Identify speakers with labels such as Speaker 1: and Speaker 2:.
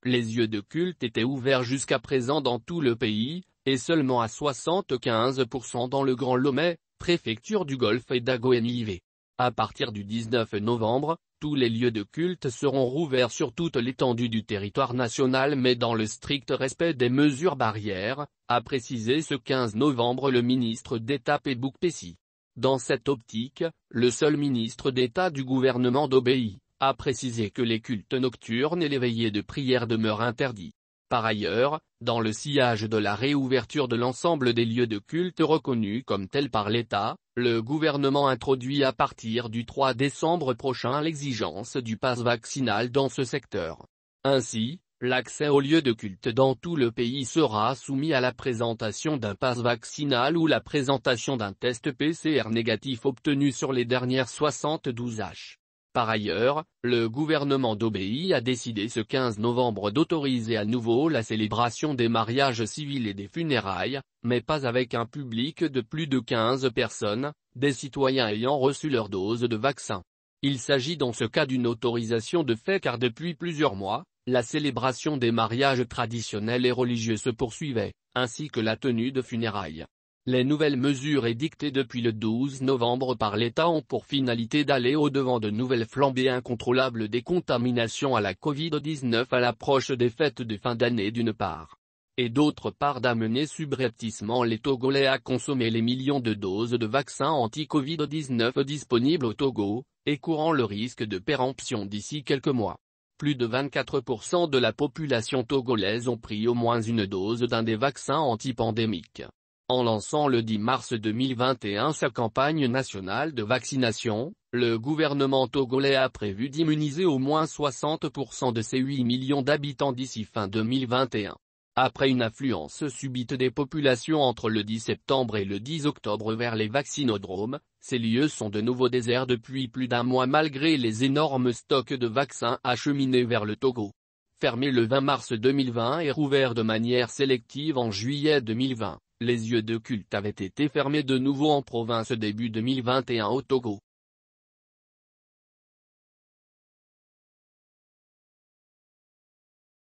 Speaker 1: Les lieux de culte étaient ouverts jusqu'à présent dans tout le pays, et seulement à 75% dans le Grand Lomé, préfecture du Golfe et d'Agoénivé. À partir du 19 novembre, tous les lieux de culte seront rouverts sur toute l'étendue du territoire national mais dans le strict respect des mesures barrières, a précisé ce 15 novembre le ministre d'État Pebouk Pessi. Dans cette optique, le seul ministre d'État du gouvernement d'Obéi a précisé que les cultes nocturnes et les veillées de prière demeurent interdits. Par ailleurs, dans le sillage de la réouverture de l'ensemble des lieux de culte reconnus comme tels par l'État, le gouvernement introduit à partir du 3 décembre prochain l'exigence du pass vaccinal dans ce secteur. Ainsi, l'accès aux lieux de culte dans tout le pays sera soumis à la présentation d'un pass vaccinal ou la présentation d'un test PCR négatif obtenu sur les dernières 72 h. Par ailleurs, le gouvernement d'Obéi a décidé ce 15 novembre d'autoriser à nouveau la célébration des mariages civils et des funérailles, mais pas avec un public de plus de 15 personnes, des citoyens ayant reçu leur dose de vaccin. Il s'agit dans ce cas d'une autorisation de fait car depuis plusieurs mois, la célébration des mariages traditionnels et religieux se poursuivait, ainsi que la tenue de funérailles. Les nouvelles mesures édictées depuis le 12 novembre par l'État ont pour finalité d'aller au-devant de nouvelles flambées incontrôlables des contaminations à la Covid-19 à l'approche des fêtes de fin d'année d'une part. Et d'autre part d'amener subrepticement les Togolais à consommer les millions de doses de vaccins anti-Covid-19 disponibles au Togo, et courant le risque de péremption d'ici quelques mois. Plus de 24% de la population togolaise ont pris au moins une dose d'un des vaccins antipandémiques. En lançant le 10 mars 2021 sa campagne nationale de vaccination, le gouvernement togolais a prévu d'immuniser au moins 60% de ses 8 millions d'habitants d'ici fin 2021. Après une affluence subite des populations entre le 10 septembre et le 10 octobre vers les vaccinodromes, ces lieux sont de nouveau déserts depuis plus d'un mois malgré les énormes stocks de vaccins acheminés vers le Togo. Fermé le 20 mars 2020 et rouvert de manière sélective en juillet 2020. Les lieux de culte avaient été fermés de nouveau en province début 2021 au Togo.